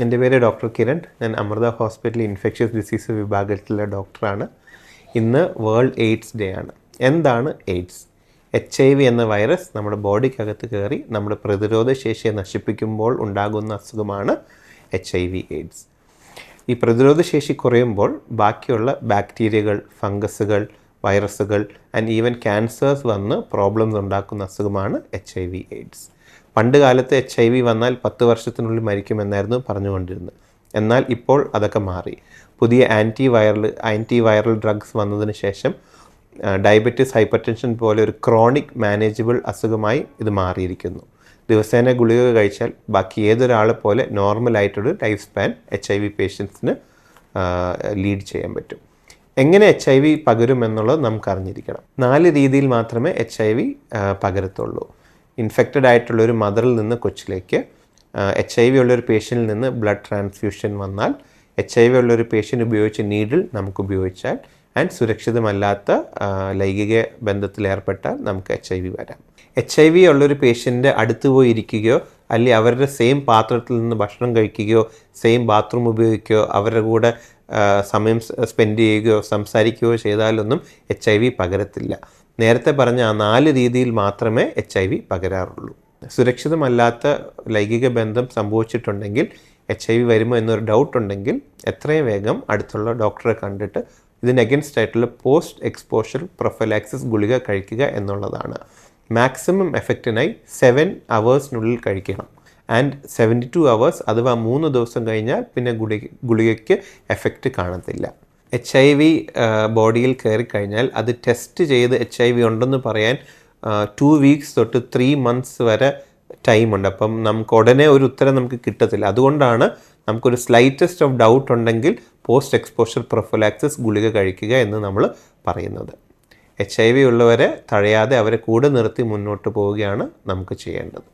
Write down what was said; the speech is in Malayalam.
എൻ്റെ പേര് ഡോക്ടർ കിരൺ. ഞാൻ അമൃത ഹോസ്പിറ്റൽ ഇൻഫെക്ഷ്യസ് ഡിസീസ് വിഭാഗത്തിലെ ഡോക്ടറാണ്. ഇന്ന് വേൾഡ് എയ്ഡ്സ് ഡേ ആണ്. എന്താണ് എയ്ഡ്സ്? HIV എന്ന വൈറസ് നമ്മുടെ ബോഡിക്കകത്ത് കയറി നമ്മുടെ പ്രതിരോധ ശേഷിയെ നശിപ്പിക്കുമ്പോൾ ഉണ്ടാകുന്ന അസുഖമാണ് HIV എയ്ഡ്സ്. ഈ പ്രതിരോധ ശേഷി കുറയുമ്പോൾ ബാക്കിയുള്ള ബാക്ടീരിയകൾ, ഫംഗസുകൾ, വൈറസുകൾ ആൻഡ് ഈവൻ ക്യാൻസേഴ്സ് വന്ന് പ്രോബ്ലംസ് ഉണ്ടാക്കുന്ന അസുഖമാണ് HIV എയ്ഡ്സ്. പണ്ട് കാലത്ത് HIV വന്നാൽ 10 വർഷത്തിനുള്ളിൽ മരിക്കുമെന്നായിരുന്നു പറഞ്ഞുകൊണ്ടിരുന്നത്. എന്നാൽ ഇപ്പോൾ അതൊക്കെ മാറി. പുതിയ ആൻറ്റി വൈറൽ ഡ്രഗ്സ് വന്നതിന് ശേഷം ഡയബറ്റിസ്, ഹൈപ്പർ ടെൻഷൻ പോലെ ഒരു ക്രോണിക് മാനേജബിൾ അസുഖമായി ഇത് മാറിയിരിക്കുന്നു. ദിവസേന ഗുളിക കഴിച്ചാൽ ബാക്കി ഏതൊരാളെ പോലെ നോർമലായിട്ടൊരു ലൈഫ് സ്പാൻ HIV പേഷ്യൻസിന് ലീഡ് ചെയ്യാൻ പറ്റും. എങ്ങനെ HIV പകരുമെന്നുള്ളത് നമുക്ക് അറിഞ്ഞിരിക്കണം. 4 രീതിയിൽ മാത്രമേ HIV പകരത്തുള്ളൂ. ഇൻഫെക്റ്റഡ് ആയിട്ടുള്ളൊരു മദറിൽ നിന്ന് കൊച്ചിലേക്ക്, HIV ഉള്ളൊരു പേഷ്യൻറ്റിൽ നിന്ന് ബ്ലഡ് ട്രാൻസ്ഫ്യൂഷൻ വന്നാൽ, HIV ഉള്ളൊരു പേഷ്യൻ്റ് ഉപയോഗിച്ച നീഡിൽ നമുക്ക് ഉപയോഗിച്ചാൽ, ആൻഡ് സുരക്ഷിതമല്ലാത്ത ലൈംഗിക ബന്ധത്തിൽ ഏർപ്പെട്ടാൽ നമുക്ക് HIV വരാം. HIV ഉള്ളൊരു പേഷ്യൻ്റ് അടുത്ത് പോയി ഇരിക്കുകയോ അല്ലെങ്കിൽ അവരുടെ സെയിം പാത്രത്തിൽ നിന്ന് ഭക്ഷണം കഴിക്കുകയോ സെയിം ബാത്റൂം ഉപയോഗിക്കുകയോ അവരുടെ കൂടെ സമയം സ്പെൻഡ് ചെയ്യുകയോ സംസാരിക്കുകയോ ചെയ്താലൊന്നും HIV പകരത്തില്ല. നേരത്തെ പറഞ്ഞ ആ 4 രീതിയിൽ മാത്രമേ HIV പകരാറുള്ളൂ. സുരക്ഷിതമല്ലാത്ത ലൈംഗിക ബന്ധം സംഭവിച്ചിട്ടുണ്ടെങ്കിൽ HIV വരുമോ എന്നൊരു ഡൗട്ട് ഉണ്ടെങ്കിൽ എത്രയും വേഗം അടുത്തുള്ള ഡോക്ടറെ കണ്ടിട്ട് ഇതിന് അഗൻസ്റ്റ് ആയിട്ടുള്ള പോസ്റ്റ് എക്സ്പോഷർ പ്രൊഫൈലാക്സിസ് ഗുളിക കഴിക്കുക എന്നുള്ളതാണ്. മാക്സിമം എഫക്റ്റിനായി 7 hours കഴിക്കണം. ആൻഡ് 72 hours അഥവാ 3 ദിവസം കഴിഞ്ഞാൽ പിന്നെ ഗുളികയ്ക്ക് എഫക്റ്റ് കാണത്തില്ല. HIV ബോഡിയിൽ കയറി കഴിഞ്ഞാൽ അത് ടെസ്റ്റ് ചെയ്ത് HIV ഉണ്ടെന്ന് പറയാൻ 2 weeks തൊട്ട് 3 months വരെ ടൈമുണ്ട്. അപ്പം നമുക്ക് ഉടനെ ഒരു ഉത്തരം നമുക്ക് കിട്ടത്തില്ല. അതുകൊണ്ടാണ് നമുക്കൊരു സ്ലൈറ്റസ്റ്റ് ഓഫ് ഡൗട്ട് ഉണ്ടെങ്കിൽ പോസ്റ്റ് എക്സ്പോഷർ പ്രൊഫൈലാക്സിസ് ഗുളിക കഴിക്കുക എന്ന് നമ്മൾ പറയുന്നത്. HIV ഉള്ളവരെ തഴയാതെ അവരെ കൂടെ നിർത്തി മുന്നോട്ട് പോവുകയാണ് നമുക്ക് ചെയ്യേണ്ടത്.